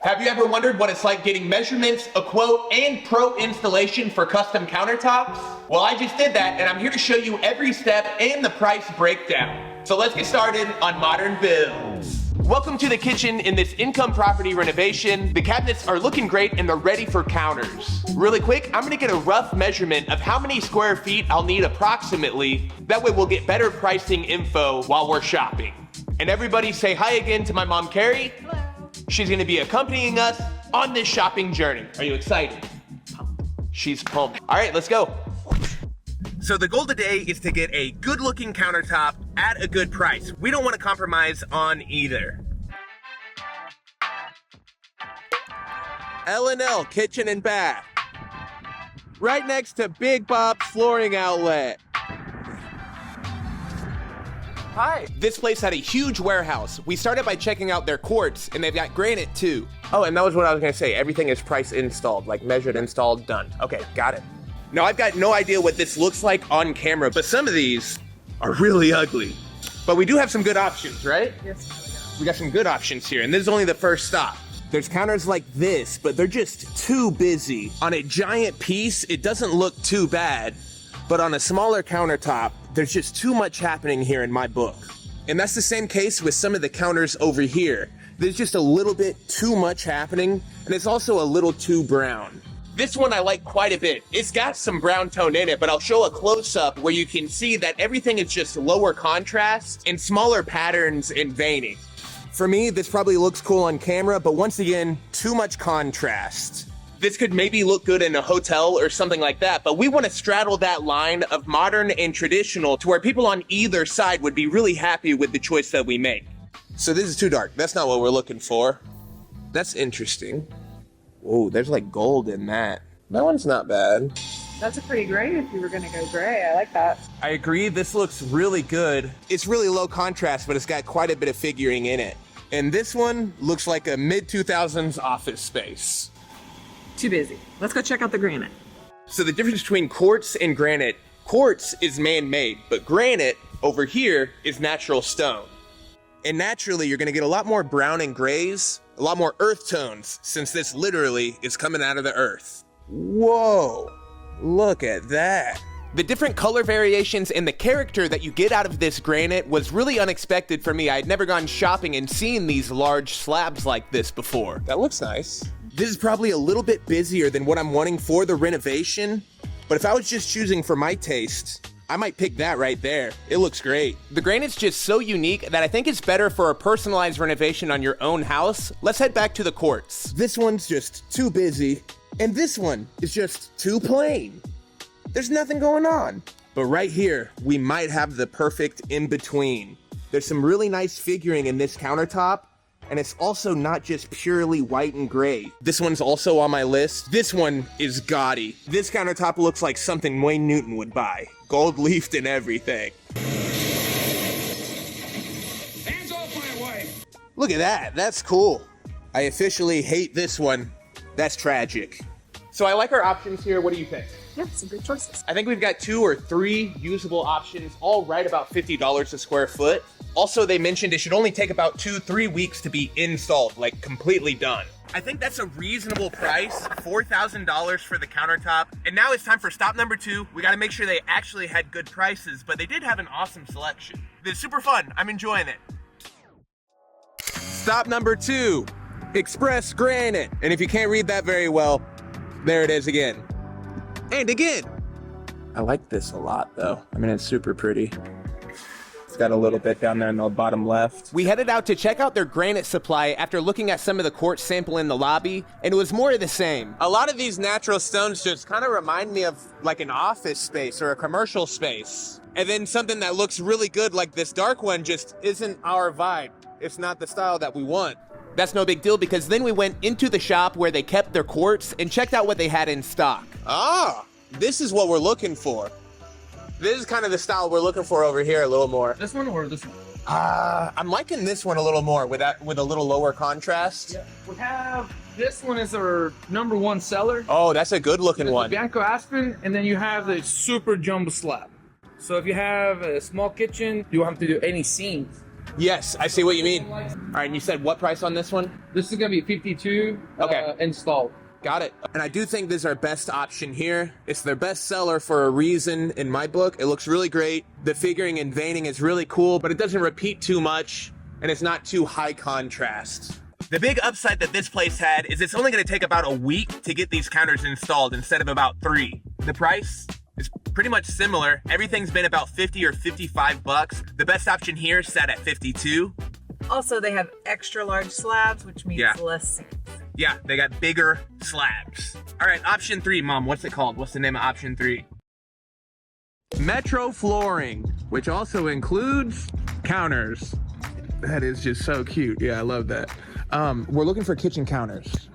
Have you ever wondered what it's like getting measurements, a quote, and pro installation for custom countertops? Well, I just did that, and I'm here to show you every step and the price breakdown. So let's get started on modern builds. Welcome to the kitchen in this income property renovation. The cabinets are looking great and they're ready for counters. Really quick, I'm gonna get a rough measurement of how many square feet I'll need approximately. That way we'll get better pricing info while we're shopping. And everybody say hi again to my mom, Carrie. Hello. She's gonna be accompanying us on this shopping journey. Are you excited? She's pumped. All right, let's go. So the goal today is to get a good looking countertop at a good price. We don't want to compromise on either. L&L Kitchen and Bath. Right next to Big Bob's Flooring Outlet. Hi. This place had a huge warehouse. We started by checking out their quartz, and they've got granite too. Oh, and that was what I was gonna say. Everything is price installed, like measured, installed, done. Okay, got it. Now, I've got no idea what this looks like on camera, but some of these are really ugly. But we do have some good options, right? Yes. We got some good options here, and this is only the first stop. There's counters like this, but they're just too busy. On a giant piece, it doesn't look too bad, but on a smaller countertop, there's just too much happening here in my book. And that's the same case with some of the counters over here. There's just a little bit too much happening, and it's also a little too brown. This one I like quite a bit. It's got some brown tone in it, but I'll show a close-up where you can see that everything is just lower contrast and smaller patterns and veining. For me, this probably looks cool on camera, but once again, too much contrast. This could maybe look good in a hotel or something like that, but we want to straddle that line of modern and traditional to where people on either side would be really happy with the choice that we make. So this is too dark. That's not what we're looking for. That's interesting. Oh, there's like gold in that. That one's not bad. That's a pretty gray if you were gonna go gray. I like that. I agree, this looks really good. It's really low contrast, but it's got quite a bit of figuring in it. And this one looks like a mid-2000s office space. Too busy. Let's go check out the granite. So the difference between quartz and granite, quartz is man-made, but granite over here is natural stone. And naturally, you're gonna get a lot more brown and grays, a lot more earth tones, since this literally is coming out of the earth. Whoa, look at that. The different color variations and the character that you get out of this granite was really unexpected for me. I had never gone shopping and seen these large slabs like this before. That looks nice. This is probably a little bit busier than what I'm wanting for the renovation, but if I was just choosing for my taste, I might pick that right there. It looks great. The granite's just so unique that I think it's better for a personalized renovation on your own house. Let's head back to the quartz. This one's just too busy, and this one is just too plain. There's nothing going on. But right here, we might have the perfect in-between. There's some really nice figuring in this countertop, and it's also not just purely white and gray. This one's also on my list. This one is gaudy. This countertop looks like something Wayne Newton would buy. Gold leafed and everything. Hands off my wife! Look at that, that's cool. I officially hate this one. That's tragic. So I like our options here, what do you think? Yeah, some good choices. I think we've got 2 or 3 usable options, all right about $50 a square foot. Also, they mentioned it should only take about 2-3 weeks to be installed, like completely done. I think that's a reasonable price, $4,000 for the countertop. And now it's time for stop number 2. We gotta make sure they actually had good prices, but they did have an awesome selection. It's super fun, I'm enjoying it. Stop number 2, Express Granite. And if you can't read that very well, there it is again. And again. I like this a lot though. I mean, it's super pretty. It's got a little bit down there in the bottom left. We headed out to check out their granite supply after looking at some of the quartz sample in the lobby, and it was more of the same. A lot of these natural stones just kind of remind me of like an office space or a commercial space. And then something that looks really good like this dark one just isn't our vibe. It's not the style that we want. That's no big deal because then we went into the shop where they kept their quartz and checked out what they had in stock. Ah, this is what we're looking for. This is kind of the style we're looking for over here a little more. This one or this one? I'm liking this one a little more with a little lower contrast. Yeah, we have, this one is our #1 seller. Oh, that's a good looking one. Bianco Aspen, and then you have the super jumbo slab. So if you have a small kitchen, you don't have to do any seams. Yes, I see what you mean. All right, and you said what price on this one? This is gonna be 52 Okay. installed. Got it. And I do think this is our best option here. It's their best seller for a reason in my book. It looks really great. The figuring and veining is really cool, but it doesn't repeat too much, and it's not too high contrast. The big upside that this place had is it's only gonna take about a week to get these counters installed instead of about 3. The price is pretty much similar. Everything's been about 50 or 55 bucks. The best option here sat at 52. Also, they have extra large slabs, which means Yeah. less sinks. Yeah, they got bigger slabs. All right, option 3, Mom, what's it called? What's the name of option 3? Metro flooring, which also includes counters. That is just so cute. Yeah, I love that. We're looking for kitchen counters.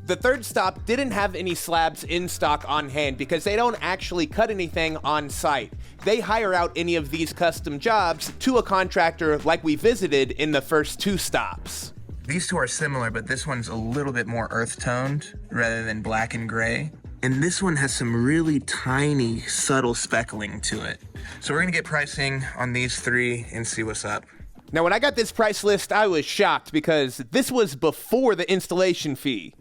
The third stop didn't have any slabs in stock on hand because they don't actually cut anything on site. They hire out any of these custom jobs to a contractor like we visited in the first 2 stops. These 2 are similar, but this one's a little bit more earth toned rather than black and gray. And this one has some really tiny, subtle speckling to it. So we're gonna get pricing on these 3 and see what's up. Now, when I got this price list, I was shocked because this was before the installation fee.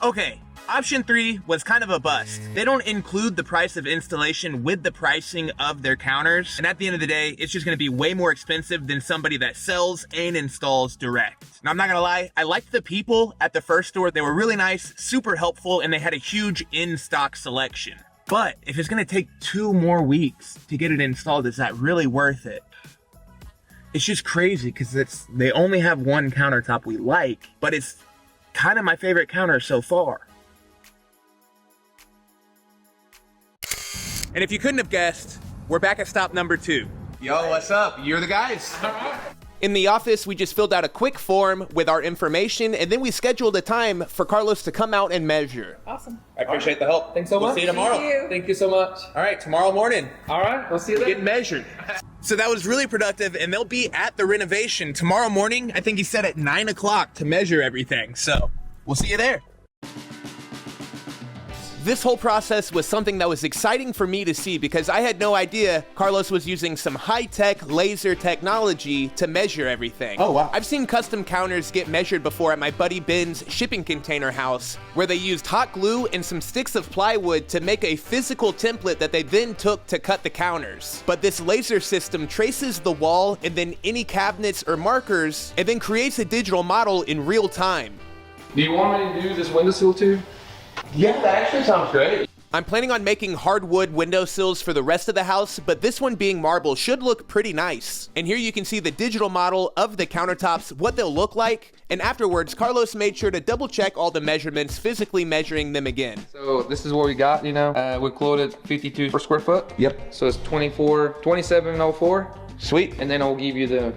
Okay, option 3 was kind of a bust. They don't include the price of installation with the pricing of their counters. And at the end of the day, it's just gonna be way more expensive than somebody that sells and installs direct. Now, I'm not gonna lie, I liked the people at the first store. They were really nice, super helpful, and they had a huge in-stock selection. But if it's gonna take 2 more weeks to get it installed, is that really worth it? It's just crazy because they only have one countertop we like, but it's kind of my favorite counter so far. And if you couldn't have guessed, we're back at stop number 2. Yo, what's up? You're the guys. In the office, we just filled out a quick form with our information, and then we scheduled a time for Carlos to come out and measure. Awesome. I appreciate the help. Thanks so much. We'll see you tomorrow. Thank you. Thank you so much. All right, tomorrow morning. All right, we'll see you Get then. measured. So that was really productive, and they'll be at the renovation tomorrow morning. I think he said at 9 o'clock to measure everything. So we'll see you there. This whole process was something that was exciting for me to see because I had no idea Carlos was using some high-tech laser technology to measure everything. Oh, wow. I've seen custom counters get measured before at my buddy Ben's shipping container house, where they used hot glue and some sticks of plywood to make a physical template that they then took to cut the counters. But this laser system traces the wall and then any cabinets or markers, and then creates a digital model in real time. Do you want me to do this windowsill too? Yeah, that actually sounds great. I'm planning on making hardwood windowsills for the rest of the house, but this one being marble should look pretty nice. And here you can see the digital model of the countertops, what they'll look like. And afterwards, Carlos made sure to double check all the measurements, physically measuring them again. So this is what we got, we quoted 52 per square foot. Yep. So it's 2704. Sweet. And then I'll give you the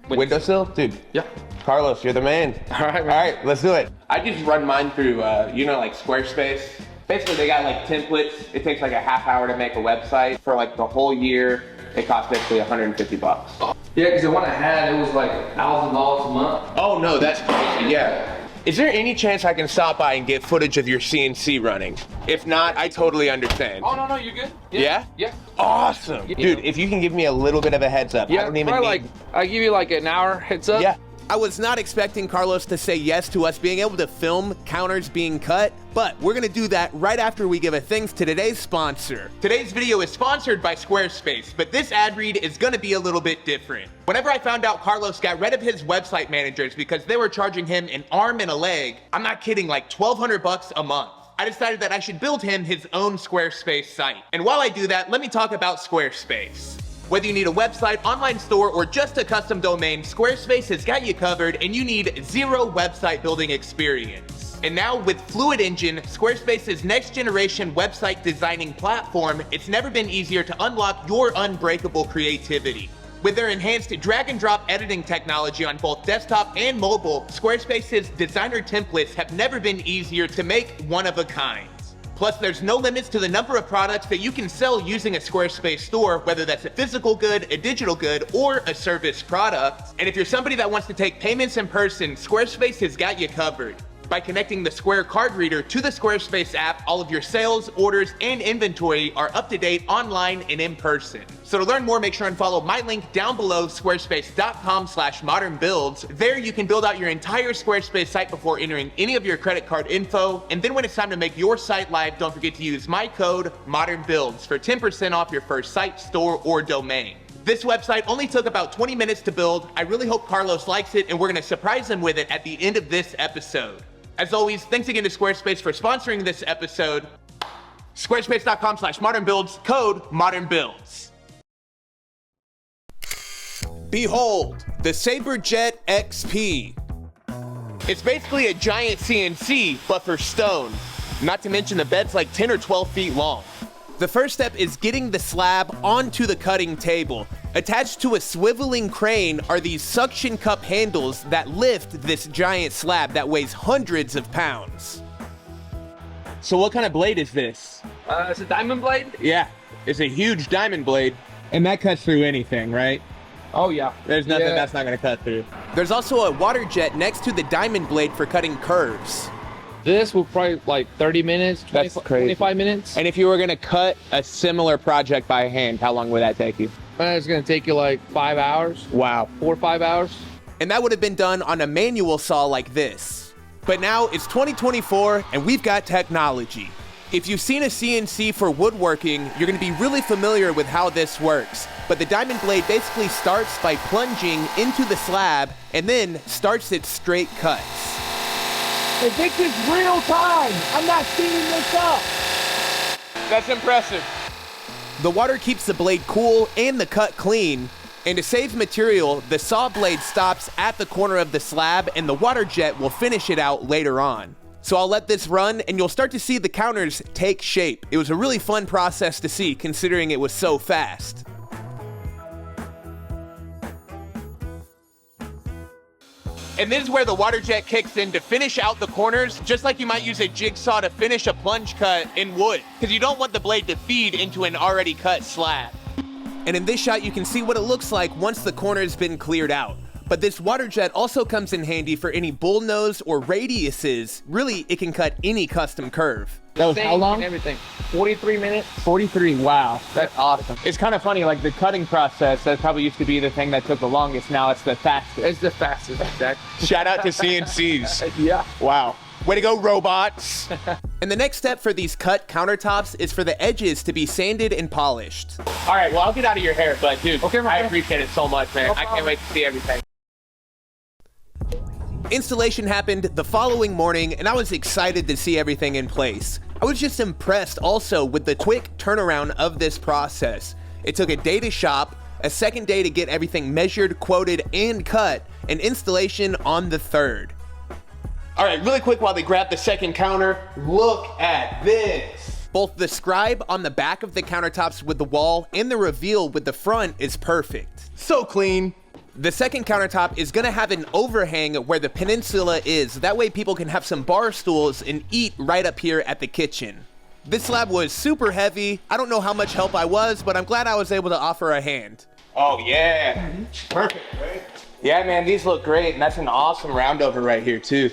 Windowsill? Dude. Yeah. Carlos, you're the man. All right, man. All right, let's do it. I just run mine through, like Squarespace. Basically, they got like templates. It takes like a half hour to make a website. For like the whole year, it costs basically 150 bucks. Yeah, because the one I had, it was like $1,000 a month. Oh no, that's crazy, yeah. Is there any chance I can stop by and get footage of your CNC running? If not, I totally understand. Oh, no, you're good. Yeah? Yeah. Awesome. Dude, if you can give me a little bit of a heads up, I don't even need... I give you like an hour heads up. Yeah. I was not expecting Carlos to say yes to us being able to film counters being cut, but we're gonna do that right after we give a thanks to today's sponsor. Today's video is sponsored by Squarespace, but this ad read is gonna be a little bit different. Whenever I found out Carlos got rid of his website managers because they were charging him an arm and a leg, I'm not kidding, like 1,200 bucks a month. I decided that I should build him his own Squarespace site. And while I do that, let me talk about Squarespace. Whether you need a website, online store, or just a custom domain, Squarespace has got you covered and you need zero website building experience. And now with Fluid Engine, Squarespace's next generation website designing platform, it's never been easier to unlock your unbreakable creativity. With their enhanced drag and drop editing technology on both desktop and mobile, Squarespace's designer templates have never been easier to make one of a kind. Plus, there's no limits to the number of products that you can sell using a Squarespace store, whether that's a physical good, a digital good, or a service product. And if you're somebody that wants to take payments in person, Squarespace has got you covered. By connecting the Square card reader to the Squarespace app, all of your sales, orders, and inventory are up to date online and in person. So to learn more, make sure and follow my link down below, squarespace.com/modernbuilds. There you can build out your entire Squarespace site before entering any of your credit card info. And then when it's time to make your site live, don't forget to use my code ModernBuilds for 10% off your first site, store, or domain. This website only took about 20 minutes to build. I really hope Carlos likes it, and we're gonna surprise him with it at the end of this episode. As always, thanks again to Squarespace for sponsoring this episode. Squarespace.com/modernbuilds, code ModernBuilds. Behold, the SaberJet XP. It's basically a giant CNC, but for stone. Not to mention the bed's like 10 or 12 feet long. The first step is getting the slab onto the cutting table. Attached to a swiveling crane are these suction cup handles that lift this giant slab that weighs hundreds of pounds. So what kind of blade is this? It's a diamond blade? Yeah, it's a huge diamond blade. And that cuts through anything, right? Oh, yeah. There's nothing that's not gonna cut through. There's also a water jet next to the diamond blade for cutting curves. This will probably like 30 minutes, 25 minutes. And if you were gonna cut a similar project by hand, how long would that take you? It's gonna take you like 5 hours. Wow. 4 or 5 hours. And that would have been done on a manual saw like this. But now it's 2024 and we've got technology. If you've seen a CNC for woodworking, you're gonna be really familiar with how this works. But the diamond blade basically starts by plunging into the slab and then starts its straight cuts. If this is real time, I'm not speeding this up. That's impressive. The water keeps the blade cool and the cut clean. And to save material, the saw blade stops at the corner of the slab and the water jet will finish it out later on. So I'll let this run and you'll start to see the counters take shape. It was a really fun process to see considering it was so fast. And this is where the water jet kicks in to finish out the corners, just like you might use a jigsaw to finish a plunge cut in wood, because you don't want the blade to feed into an already cut slab. And in this shot, you can see what it looks like once the corner's been cleared out. But this water jet also comes in handy for any bullnose or radiuses. Really, it can cut any custom curve. That was how long? Everything. 43 minutes. 43, wow. That's awesome. It's kind of funny, like the cutting process, that probably used to be the thing that took the longest. Now it's the fastest. It's the fastest, exactly. Shout out to CNCs. Yeah. Wow. Way to go, robots. And the next step for these cut countertops is for the edges to be sanded and polished. All right, well, I'll get out of your hair, but dude, okay, I appreciate it so much, man. I can't wait to see everything. Installation happened the following morning, and I was excited to see everything in place. I was just impressed also with the quick turnaround of this process. It took a day to shop, a second day to get everything measured, quoted, and cut, and installation on the third. All right, really quick while they grab the second counter, look at this. Both the scribe on the back of the countertops with the wall and the reveal with the front is perfect. So clean. The second countertop is gonna have an overhang where the peninsula is. That way people can have some bar stools and eat right up here at the kitchen. This slab was super heavy. I don't know how much help I was, but I'm glad I was able to offer a hand. Oh yeah, perfect, right? Yeah, man, these look great, and that's an awesome roundover right here too.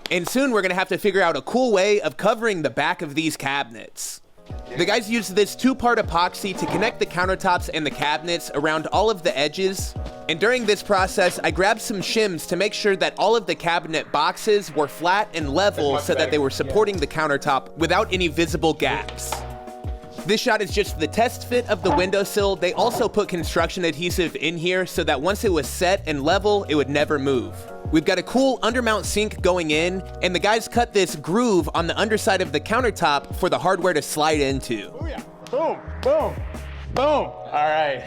And soon we're gonna have to figure out a cool way of covering the back of these cabinets. The guys used this two-part epoxy to connect the countertops and the cabinets around all of the edges. And during this process, I grabbed some shims to make sure that all of the cabinet boxes were flat and level so that they were supporting the countertop without any visible gaps. This shot is just the test fit of the windowsill. They also put construction adhesive in here so that once it was set and level, it would never move. We've got a cool undermount sink going in, and the guys cut this groove on the underside of the countertop for the hardware to slide into. Oh yeah, boom, boom, boom. All right.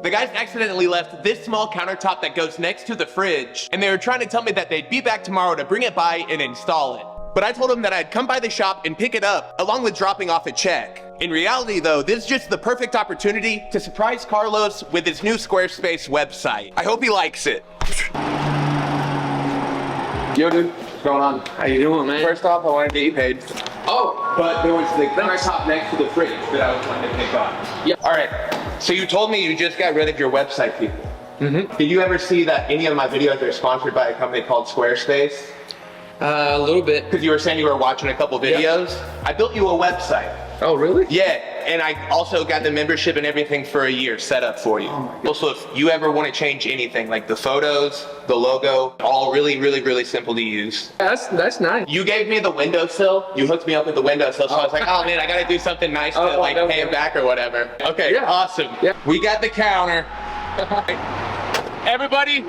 The guys accidentally left this small countertop that goes next to the fridge, and they were trying to tell me that they'd be back tomorrow to bring it by and install it. But I told them that I'd come by the shop and pick it up, along with dropping off a check. In reality though, this is just the perfect opportunity to surprise Carlos with his new Squarespace website. I hope he likes it. Yo dude, what's going on? How you doing, man? First off, I want to get you paid. Oh, But there was the countertop next to the fridge that I was wanting to pick up. Yeah. All right, so you told me you just got rid of your website people. Mm-hmm. Did you ever see that any of my videos are sponsored by a company called Squarespace? A little bit. Because you were saying you were watching a couple videos. I built you a website. Oh, really? Yeah, and I also got the membership and everything for a year set up for you. Also, if you ever want to change anything, like the photos, the logo, all really simple to use. That's nice. You gave me the windowsill. You hooked me up with the windowsill, so I was like, oh man, I gotta do something nice to like pay it back or whatever. Okay, awesome. Yeah. We got the counter. Everybody,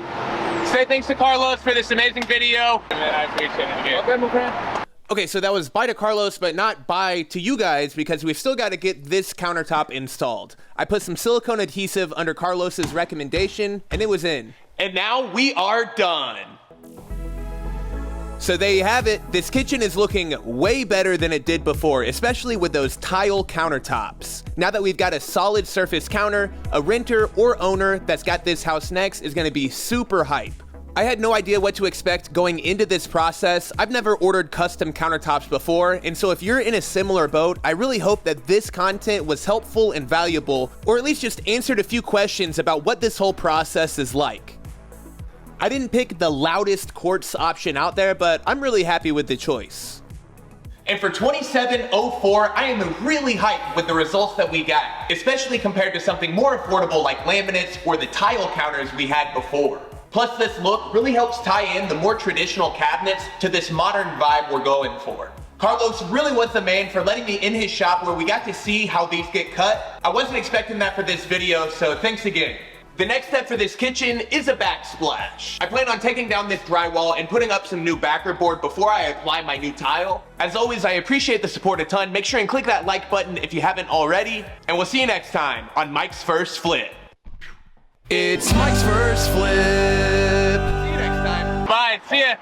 say thanks to Carlos for this amazing video. I appreciate it again. Okay, my friend. Okay, so that was bye to Carlos, but not bye to you guys, because we've still got to get this countertop installed. I put some silicone adhesive under Carlos's recommendation, and it was in. And now we are done. So there you have it. This kitchen is looking way better than it did before, especially with those tile countertops. Now that we've got a solid surface counter, a renter or owner that's got this house next is going to be super hype. I had no idea what to expect going into this process. I've never ordered custom countertops before, and so if you're in a similar boat, I really hope that this content was helpful and valuable, or at least just answered a few questions about what this whole process is like. I didn't pick the loudest quartz option out there, but I'm really happy with the choice. And for $27.04, I am really hyped with the results that we got, especially compared to something more affordable like laminates or the tile counters we had before. Plus, this look really helps tie in the more traditional cabinets to this modern vibe we're going for. Carlos really was the man for letting me in his shop where we got to see how these get cut. I wasn't expecting that for this video, so thanks again. The next step for this kitchen is a backsplash. I plan on taking down this drywall and putting up some new backer board before I apply my new tile. As always, I appreciate the support a ton. Make sure and click that like button if you haven't already, and we'll see you next time on Mike's First Flip. It's Mike's First Flip. See you next time. Bye. See ya.